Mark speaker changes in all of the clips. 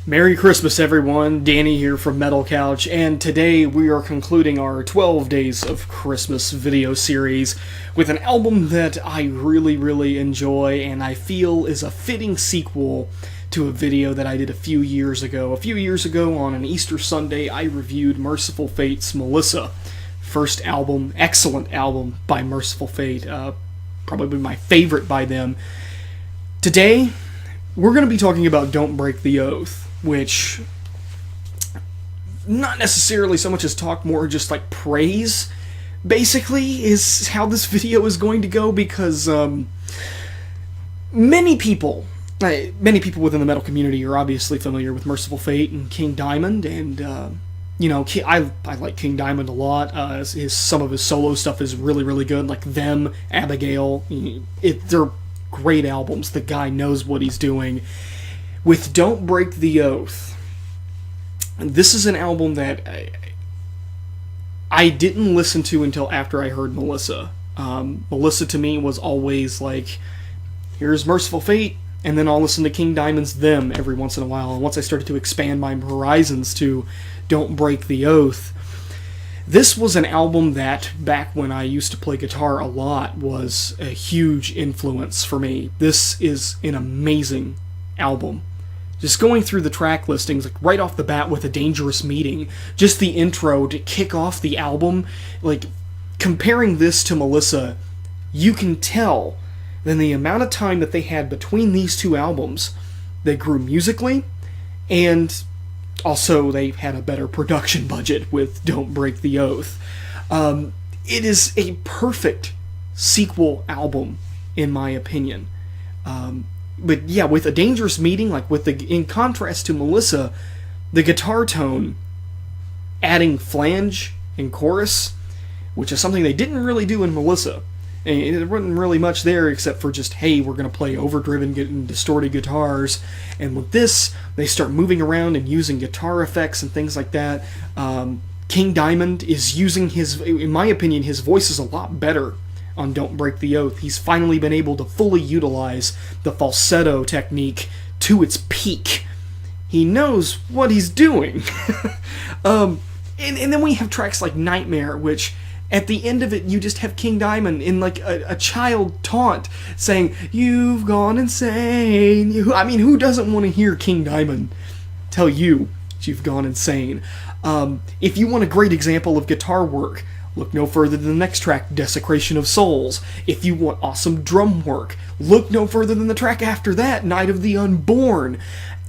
Speaker 1: Merry Christmas, everyone. Danny here from Metal Couch, and today we are concluding our 12 Days of Christmas video series with an album that I really enjoy and I feel is a fitting sequel to a video that I did a few years ago. A few years ago on an Easter Sunday, I reviewed Mercyful Fate's Melissa. First album, excellent album by Mercyful Fate, probably my favorite by them. Today, we're going to be talking about Don't Break the Oath, which, not necessarily so much as talk, more just like praise, basically, is how this video is going to go, because many people within the metal community are obviously familiar with Mercyful Fate and King Diamond, and I like King Diamond a lot. Some of his solo stuff is really good, like Them, Abigail. They're great albums. The guy knows what he's doing. With Don't Break the Oath, this is an album that I didn't listen to until after I heard Melissa. Melissa to me was always like, here's Mercyful Fate, and then I'll listen to King Diamond's Them every once in a while. And once I started to expand my horizons to Don't Break the Oath, this was an album that, back when I used to play guitar a lot, was a huge influence for me. This is an amazing album. Just going through the track listings, like right off the bat with A Dangerous Meeting, just the intro to kick off the album, like comparing this to Melissa, you can tell that the amount of time that they had between these two albums, they grew musically, and also they had a better production budget with Don't Break the Oath. It is a perfect sequel album, in my opinion. But yeah, with A Dangerous Meeting, in contrast to Melissa, the guitar tone, adding flange and chorus, which is something they didn't really do in Melissa. And there wasn't really much there except for just, hey, we're going to play overdriven and distorted guitars. And with this, they start moving around and using guitar effects and things like that. King Diamond is using in my opinion, his voice is a lot better on Don't Break the Oath. He's finally been able to fully utilize the falsetto technique to its peak. He knows what he's doing. And then we have tracks like Nightmare, which at the end of it, you just have King Diamond in like a child taunt saying, "You've gone insane." Who doesn't want to hear King Diamond tell you that you've gone insane? If you want a great example of guitar work, look no further than the next track, Desecration of Souls. If you want awesome drum work, look no further than the track after that, Night of the Unborn.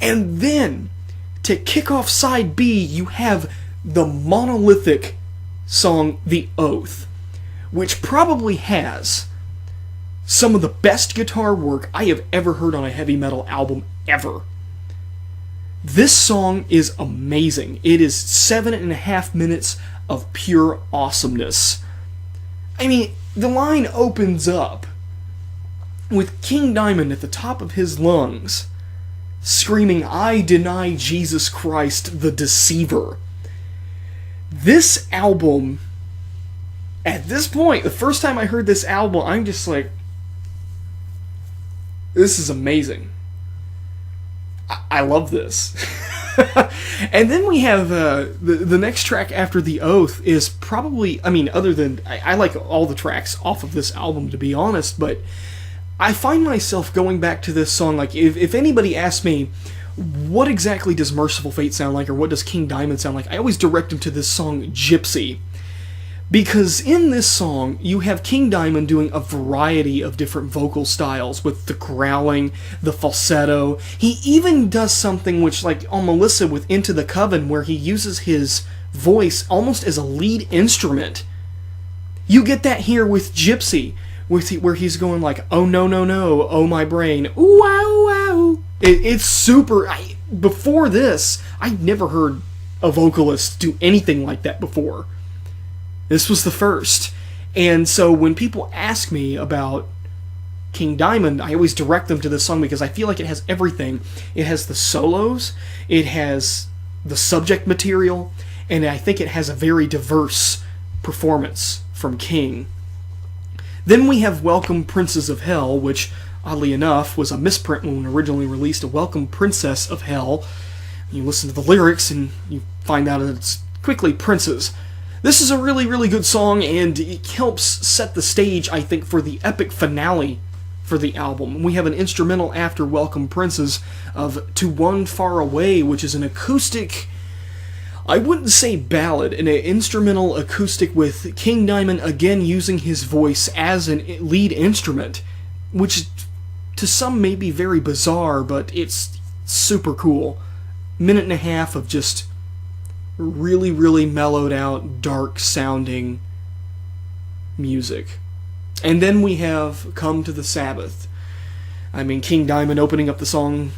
Speaker 1: And then, to kick off side B, you have the monolithic song, The Oath, which probably has some of the best guitar work I have ever heard on a heavy metal album ever. This song is amazing. It is 7.5 minutes of pure awesomeness. The line opens up with King Diamond at the top of his lungs screaming, "I deny Jesus Christ, the deceiver." This album, at this point, the first time I heard this album, I'm just like, this is amazing. I love this. And then we have the next track after The Oath is probably, other than, I like all the tracks off of this album, to be honest, but I find myself going back to this song, like, if anybody asks me, what exactly does Mercyful Fate sound like, or what does King Diamond sound like, I always direct them to this song, Gypsy. Because in this song, you have King Diamond doing a variety of different vocal styles, with the growling, the falsetto. He even does something which, like on Melissa with Into the Coven, where he uses his voice almost as a lead instrument. You get that here with Gypsy, where he's going like, "Oh no, oh my brain, ooh, wow, wow." It's super. Before this, I'd never heard a vocalist do anything like that before. This was the first. And so when people ask me about King Diamond, I always direct them to this song because I feel like it has everything. It has the solos, it has the subject material, and I think it has a very diverse performance from King. Then we have Welcome Princes of Hell, which, oddly enough, was a misprint when originally released, a Welcome Princess of Hell. You listen to the lyrics and you find out that it's quickly Prince's. This is a really, really good song, and it helps set the stage, I think, for the epic finale for the album. We have an instrumental after Welcome Prince's of To One Far Away, which is an acoustic, I wouldn't say ballad, an instrumental acoustic with King Diamond again using his voice as a lead instrument, which to some may be very bizarre, but it's super cool. Minute and a half of just really, really mellowed out, dark sounding music. And then we have Come to the Sabbath. I mean, King Diamond opening up the song,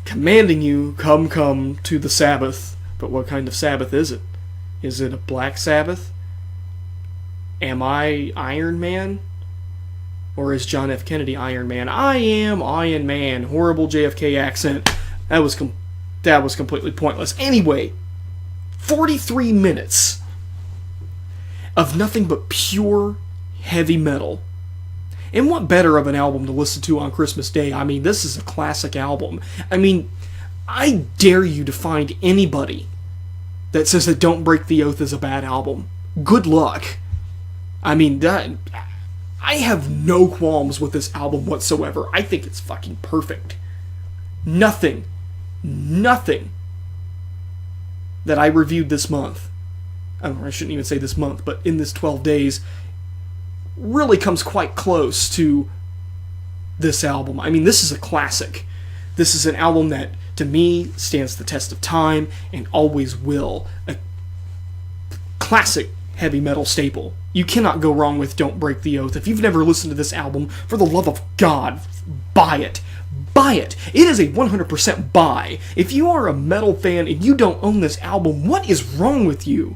Speaker 1: commanding you, come to the Sabbath. But what kind of Sabbath is it? Is it a Black Sabbath? Am I Iron Man? Or is John F. Kennedy Iron Man? I am Iron Man. Horrible JFK accent. That was completely pointless. Anyway, 43 minutes of nothing but pure heavy metal. And what better of an album to listen to on Christmas Day? I mean, this is a classic album. I mean, I dare you to find anybody that says that Don't Break the Oath is a bad album. Good luck. I mean, I have no qualms with this album whatsoever. I think it's fucking perfect. Nothing that I reviewed this month, I shouldn't even say this month, but in this 12 days, really comes quite close to this album. I mean, this is a classic. This is an album that, to me, stands the test of time and always will. A classic heavy metal staple. You cannot go wrong with Don't Break the Oath. If you've never listened to this album, for the love of God, buy it. Buy it. It is a 100% buy. If you are a metal fan and you don't own this album, what is wrong with you?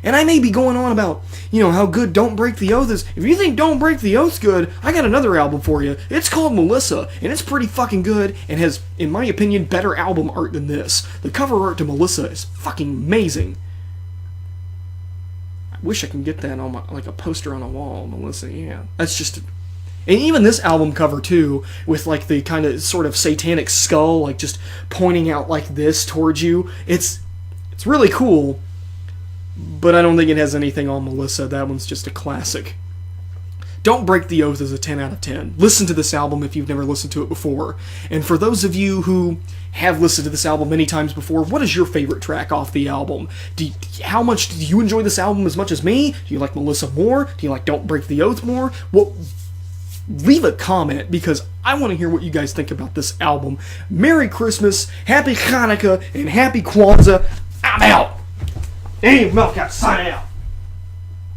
Speaker 1: And I may be going on about, how good Don't Break the Oath is. If you think Don't Break the Oath's good, I got another album for you. It's called Melissa, and it's pretty fucking good, and has, in my opinion, better album art than this. The cover art to Melissa is fucking amazing. I wish I could get that on like a poster on a wall, Melissa, yeah. That's just... And even this album cover, too, with like the kind of sort of satanic skull, like just pointing out like this towards you, it's really cool. But I don't think it has anything on Melissa. That one's just a classic. Don't Break the Oath is a 10 out of 10. Listen to this album if you've never listened to it before. And for those of you who have listened to this album many times before, what is your favorite track off the album? How much do you enjoy this album as much as me? Do you like Melissa more? Do you like Don't Break the Oath more? Well, leave a comment, because I want to hear what you guys think about this album. Merry Christmas, Happy Hanukkah, and Happy Kwanzaa. I'm out! Dave Melkat, sign out!